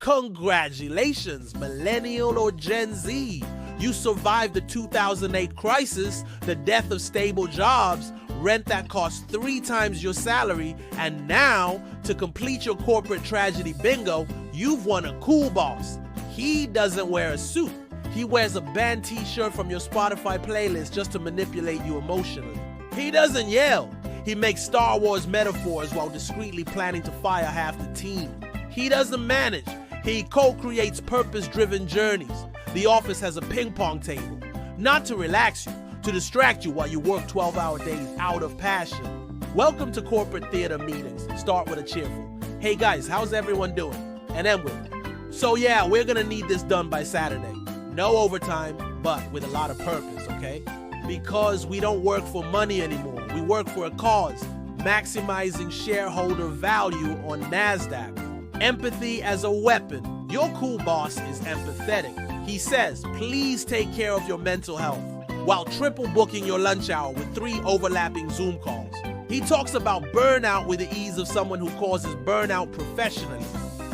Congratulations, millennial or Gen Z. You survived the 2008 crisis, the death of stable jobs, rent that cost 3 times your salary, and now, to complete your corporate tragedy bingo, you've won a cool boss. He doesn't wear a suit. He wears a band t-shirt from your Spotify playlist just to manipulate you emotionally. He doesn't yell. He makes Star Wars metaphors while discreetly planning to fire half the team. He doesn't manage. He co-creates purpose-driven journeys. The office has a ping pong table. Not to relax you, to distract you while you work 12-hour days out of passion. Welcome to corporate theater meetings. Start with a cheerful, "Hey guys, how's everyone doing?" And end with, "So yeah, we're gonna need this done by Saturday. No overtime, but with a lot of purpose, okay? Because we don't work for money anymore. We work for a cause, maximizing shareholder value on NASDAQ. Empathy as a weapon. Your cool boss is empathetic. He says, please take care of your mental health, while triple booking your lunch hour with 3 overlapping Zoom calls. He talks about burnout with the ease of someone who causes burnout professionally.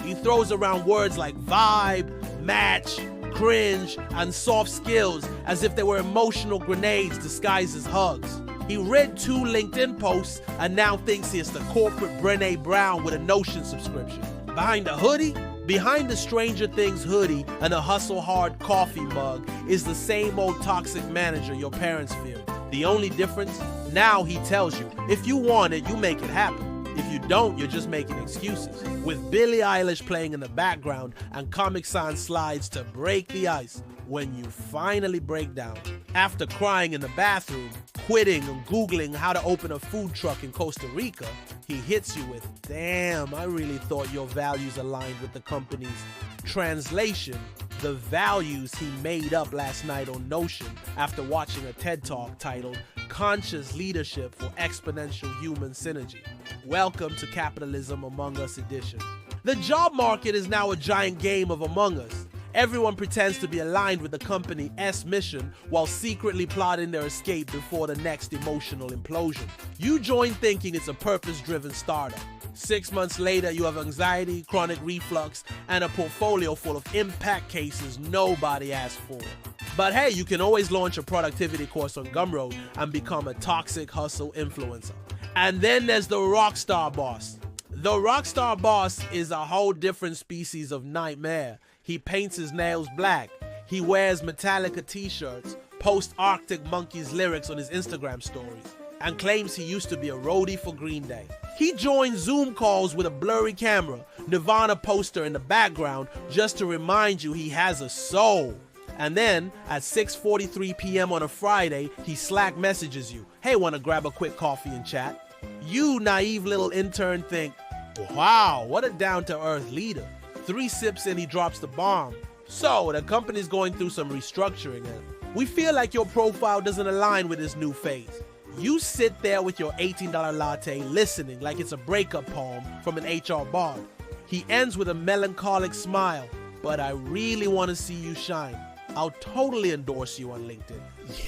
He throws around words like vibe, match, cringe, and soft skills as if they were emotional grenades disguised as hugs. He read 2 LinkedIn posts and now thinks he is the corporate Brené Brown with a Notion subscription. Behind the hoodie, behind the Stranger Things hoodie and a Hustle Hard coffee mug is the same old toxic manager your parents feared. The only difference? Now he tells you, if you want it, you make it happen. If you don't, you're just making excuses. With Billie Eilish playing in the background and Comic Sans slides to break the ice when you finally break down. After crying in the bathroom, quitting and Googling how to open a food truck in Costa Rica, he hits you with, damn, I really thought your values aligned with the company's. Translation, the values he made up last night on Notion after watching a TED Talk titled Conscious Leadership for Exponential Human Synergy. Welcome to Capitalism Among Us edition. The job market is now a giant game of Among Us. Everyone pretends to be aligned with the company's mission while secretly plotting their escape before the next emotional implosion. You join thinking it's a purpose-driven startup. 6 months later, you have anxiety, chronic reflux, and a portfolio full of impact cases nobody asked for. But hey, you can always launch a productivity course on Gumroad and become a toxic hustle influencer. And then there's the Rockstar Boss. The Rockstar Boss is a whole different species of nightmare. He paints his nails black. He wears Metallica t-shirts, posts Arctic Monkeys lyrics on his Instagram stories, and claims he used to be a roadie for Green Day. He joins Zoom calls with a blurry camera, Nirvana poster in the background, just to remind you he has a soul. And then, at 6:43 p.m. on a Friday, he Slack messages you, "Hey, wanna grab a quick coffee and chat?" You naive little intern think, wow, what a down-to-earth leader. 3 sips in, he drops the bomb. So, the company's going through some restructuring and we feel like your profile doesn't align with this new phase. You sit there with your $18 latte listening like it's a breakup poem from an HR bard. He ends with a melancholic smile, "But I really want to see you shine. I'll totally endorse you on LinkedIn."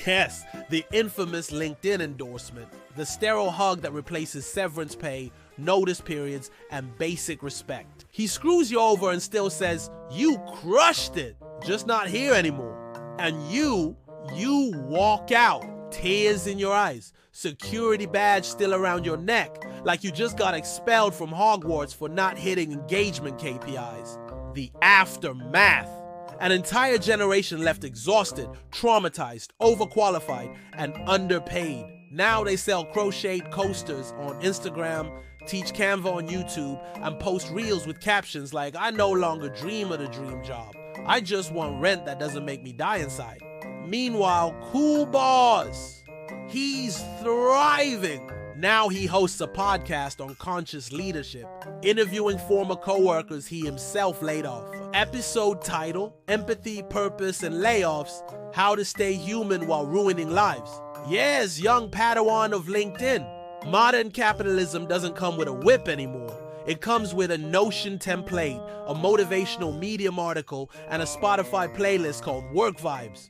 Yes, the infamous LinkedIn endorsement. The sterile hug that replaces severance pay, notice periods, and basic respect. He screws you over and still says, "You crushed it, just not here anymore." And you walk out, tears in your eyes, security badge still around your neck, like you just got expelled from Hogwarts for not hitting engagement KPIs. The aftermath. An entire generation left exhausted, traumatized, overqualified, and underpaid. Now they sell crocheted coasters on Instagram, teach Canva on YouTube, and post reels with captions like, "I no longer dream of the dream job. I just want rent that doesn't make me die inside." Meanwhile, cool boss, he's thriving. Now he hosts a podcast on conscious leadership, interviewing former coworkers he himself laid off. Episode title, Empathy, Purpose, and Layoffs, How to Stay Human While Ruining Lives. Yes, young Padawan of LinkedIn. Modern capitalism doesn't come with a whip anymore. It comes with a Notion template, a motivational Medium article, and a Spotify playlist called Work Vibes.